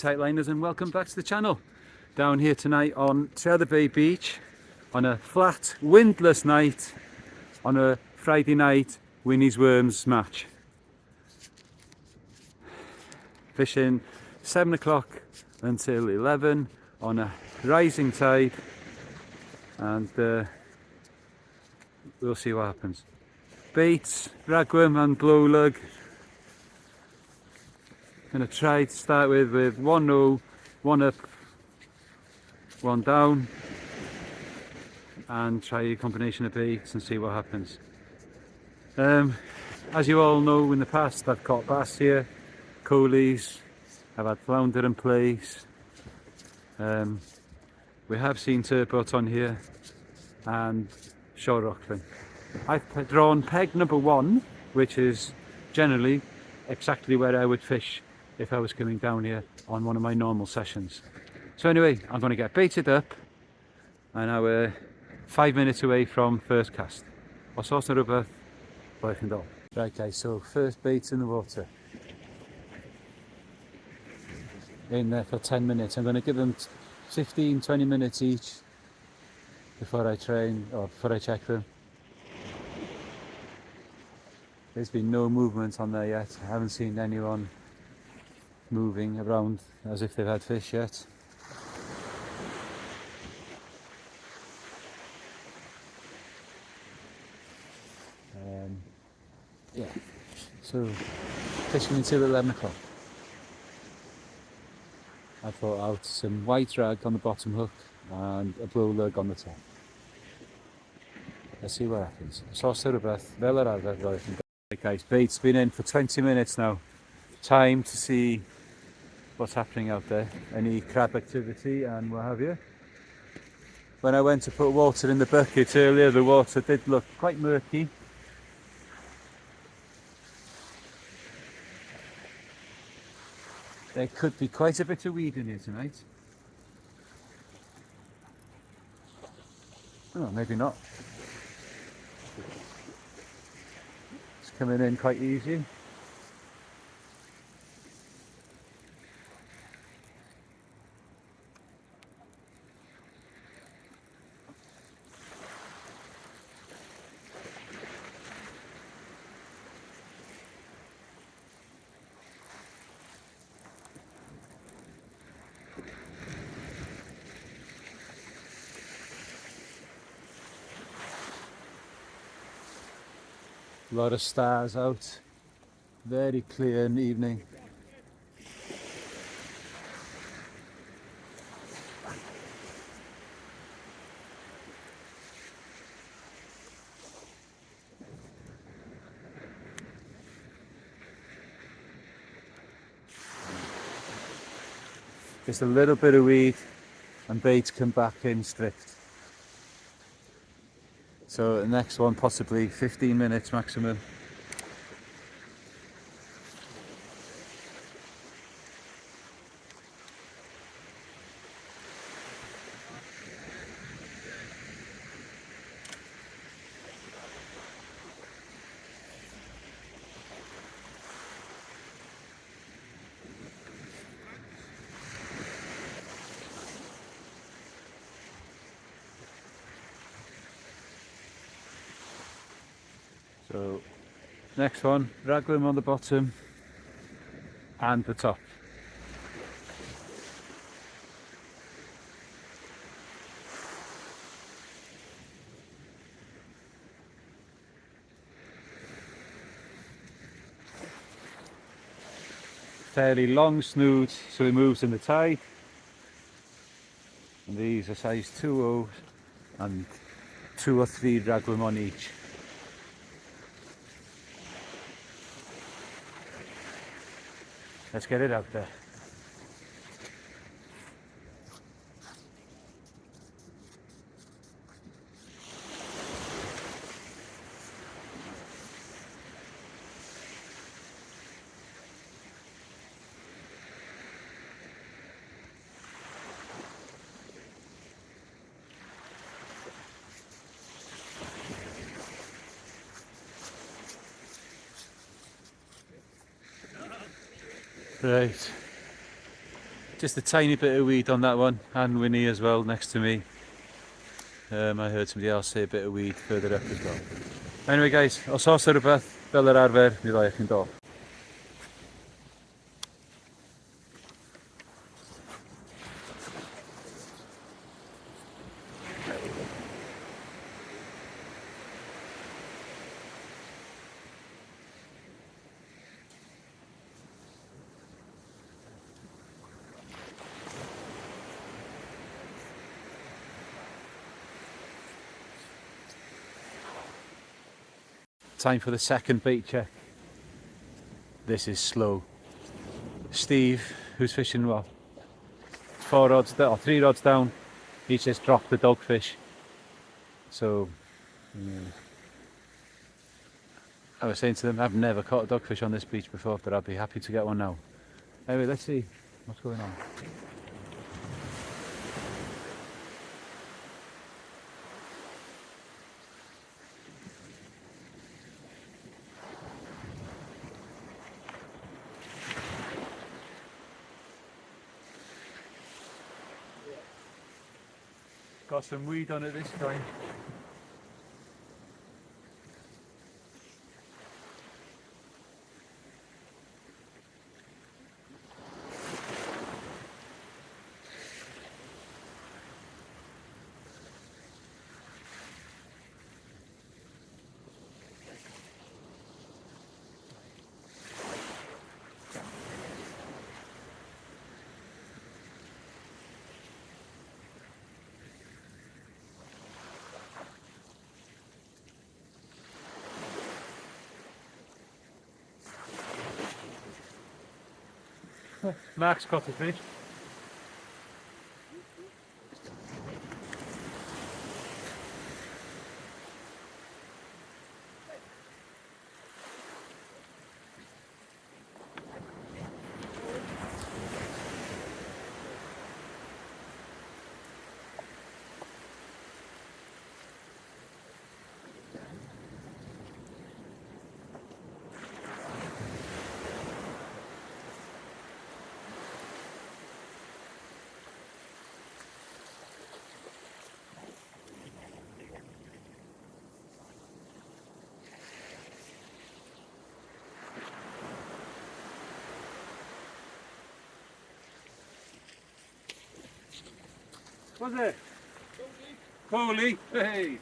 Tightliners, and welcome back to the channel. Down here tonight on Tether Bay Beach on a flat, windless night on a Friday night Winnies Worms match. Fishing 7 o'clock until 11 on a rising tide, and we'll see what happens. Baits, ragworm and blow lug. Gonna try to start with one low, one up, one down, and try a combination of baits and see what happens. As you all know, in the past I've caught bass here, coalies, I've had flounder and plaice. We have seen turbot on here and shore rockfin. I've drawn peg number 1, which is generally exactly where I would fish if I was coming down here on one of my normal sessions. So anyway, I'm going to get baited up, and now we're 5 minutes away from first cast. Os oes 'na rwbeth, well, can do. Right guys, so first bait in the water. In there for 10 minutes. I'm going to give them 15-20 minutes each before I check them. There's been no movement on there yet. I haven't seen anyone moving around as if they've had fish yet. Yeah, so fishing until 11 o'clock. I thought out some white rag on the bottom hook and a blow lug on the top. Let's see what happens. So rhywbeth fel yr arfer fel ydych chi'n. Right guys, bait's been in for 20 minutes now. Time to see what's happening out there, any crab activity and what have you. When I went to put water in the bucket earlier, the water did look quite murky. There could be quite a bit of weed in here tonight. Oh, maybe not. It's coming in quite easy. A lot of stars out, very clear in the evening. Just a little bit of weed and baits come back in strict. So the next one possibly 15 minutes maximum. So next one, ragworm on the bottom and the top. Fairly long snood, so it moves in the tide. And these are size 2.0 and 2 or 3 ragworm on each. Let's get it out there. Right, Just a tiny bit of weed on that one, and Winnie as well next to me. I heard somebody else say a bit of weed further up as well. Anyway guys, os oes rhywbeth fel yr arfer, mi ddoi chi'n dod. Time for the second bait check. This is slow. Steve, who's fishing what? 4 rods down, or 3 rods down, he's just dropped the dogfish. So, I was saying to them, I've never caught a dogfish on this beach before, but I'd be happy to get one now. Anyway, let's see what's going on. Got some weed on it this time. Mark's caught a fish. What's it? Coley. Hey.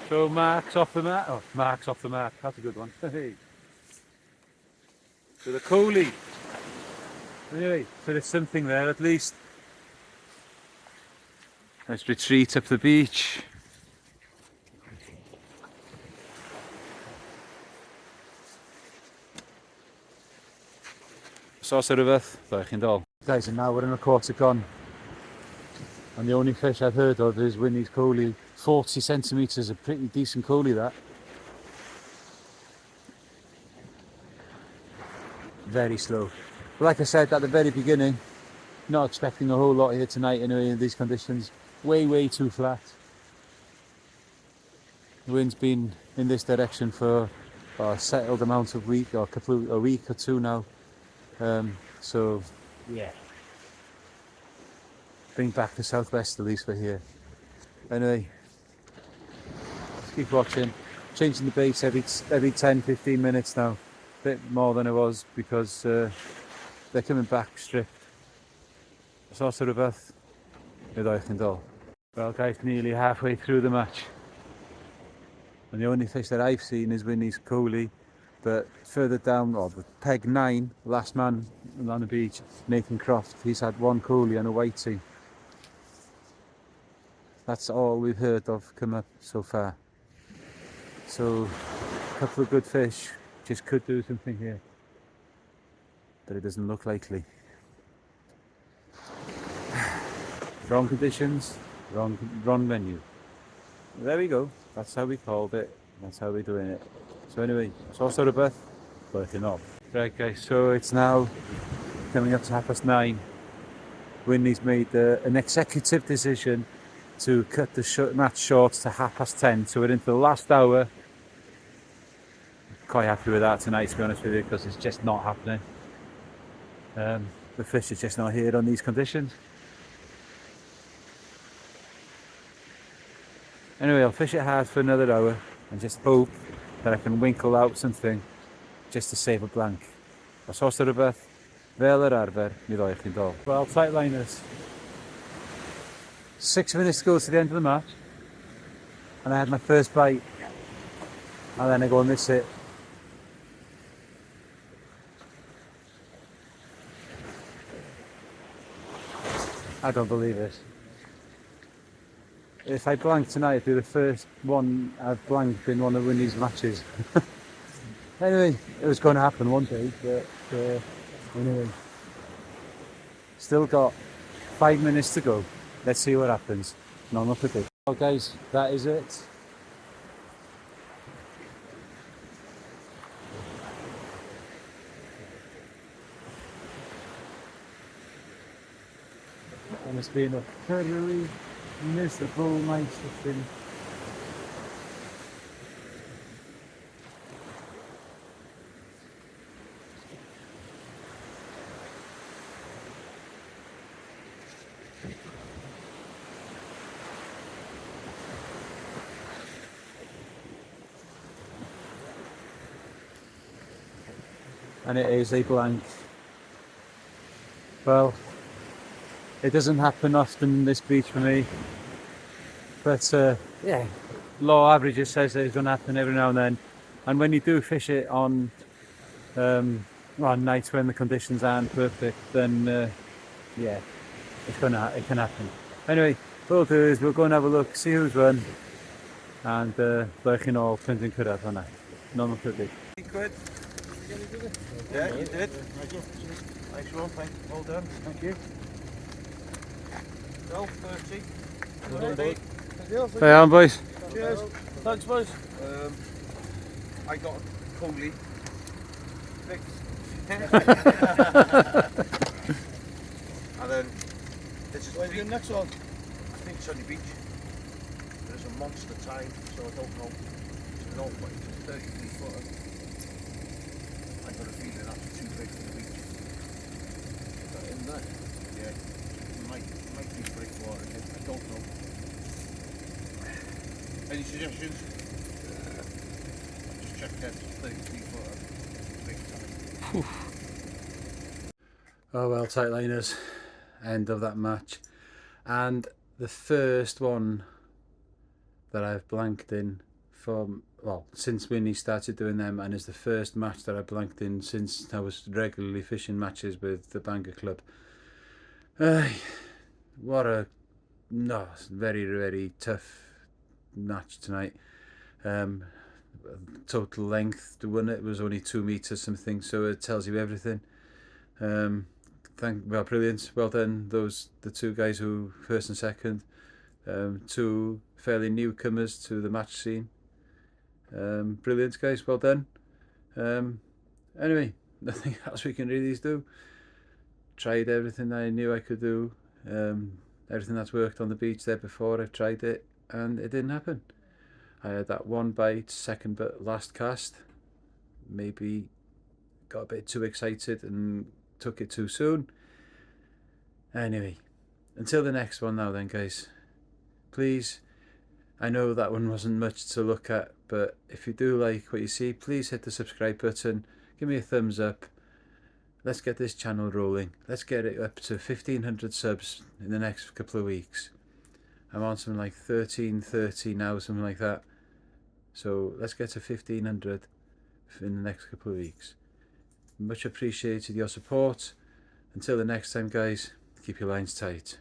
So Mark's off the mark. Oh, Mark's off the mark. That's a good one. Hey. So the Coley. Anyway, so there's something there at least. Let's retreat up the beach. Sauce o rhywbeth, ddoi chi'n dol. Guys, and now we're in a quarter gone. And the only fish I've heard of is Winnie's Coley. 40 centimetres, a pretty decent Coley that. Very slow. But like I said at the very beginning, not expecting a whole lot here tonight anyway in these conditions. Way too flat. The wind's been in this direction for a settled amount of week, or a week or two now. So yeah, bring back the southwesterlies for here. Anyway, let's keep watching. Changing the baits every 10-15 minutes now. A bit more than it was because they're coming back stripped. Sauce o rhywbeth, mi ddoi chi'n dol. Well guys, nearly halfway through the match. And the only fish that I've seen is Winnie's Coley. But further down, or peg 9, last man on the beach, Nathan Croft, he's had 1 Coley and a whitey. That's all we've heard of come up so far. So, a couple of good fish, just could do something here. But it doesn't look likely. Wrong conditions, wrong menu. There we go, that's how we called it, that's how we're doing it. So anyway, sauce o rhywbeth, working up. Right guys, so it's now coming up to 9:30. Winnie's made an executive decision to cut the match short to 10:30, so we're into the last hour. quite happy with that tonight, to be honest with you, because it's just not happening. The fish is just not here on these conditions. Anyway, I'll fish it hard for another hour and just hope that I can winkle out something just to save a blank. Os oes yna rhywbeth fel yr arfer, mi ddoi chi'n dol. Well, tight liners. 6 minutes to go to the end of the match, and I had my first bite, and then I go and miss it. I don't believe it. If I blank tonight, it'd be the first one I've blanked in one of Winnies matches. Anyway, it was going to happen one day, but anyway. Still got 5 minutes to go. Let's see what happens. Not enough of it. Well guys, that is it. And it's been a thoroughly miserable night fishing. And it is a blank. Well, it doesn't happen often this beach for me, but yeah, law averages says that it's going to happen every now and then. And when you do fish it on nights when the conditions aren't perfect, then yeah, it can happen. Anyway, what we'll do is we'll go and have a look, see who's won, and ddech chi'n ôl pryd yn cyrraedd hwnna. Normal crydig. £3. Yeah, you did. Nice one, thank you. Well done. Thank you. 12.30. Hey on, boys. Cheers. Thanks, boys. I got a Coley fix. And then this is the next one. I think Sunny Beach. There's a monster tide, so I don't know. It's an old one, it's a 33 footer. I got a feeling that's too big for the beach. Is that in there? Yeah. Might be breakwater again. I don't know. Any suggestions? Just check that 33 footer. Big time. Oh well, tight liners. End of that match. And the first one that I've blanked in from, well, since Winnie started doing them, and is the first match that I blanked in since I was regularly fishing matches with the Bangor Club. What a very, very tough match tonight. Total length to win it was only 2 meters something, so it tells you everything. Brilliant. Well done, the two guys who first and second, two fairly newcomers to the match scene. Brilliant guys, well done. Anyway, nothing else we can really do. Tried everything I knew I could do. Everything that's worked on the beach there before, I've tried it, and it didn't happen. I had that one bite, second but last cast. Maybe got a bit too excited and took it too soon. Anyway, until the next one now then guys, please, I know that one wasn't much to look at, but if you do like what you see, please hit the subscribe button, give me a thumbs up. Let's get this channel rolling. Let's get it up to 1,500 subs in the next couple of weeks. I'm on something like 1330 now, something like that. So let's get to 1,500 in the next couple of weeks. Much appreciated your support. Until the next time guys, keep your lines tight.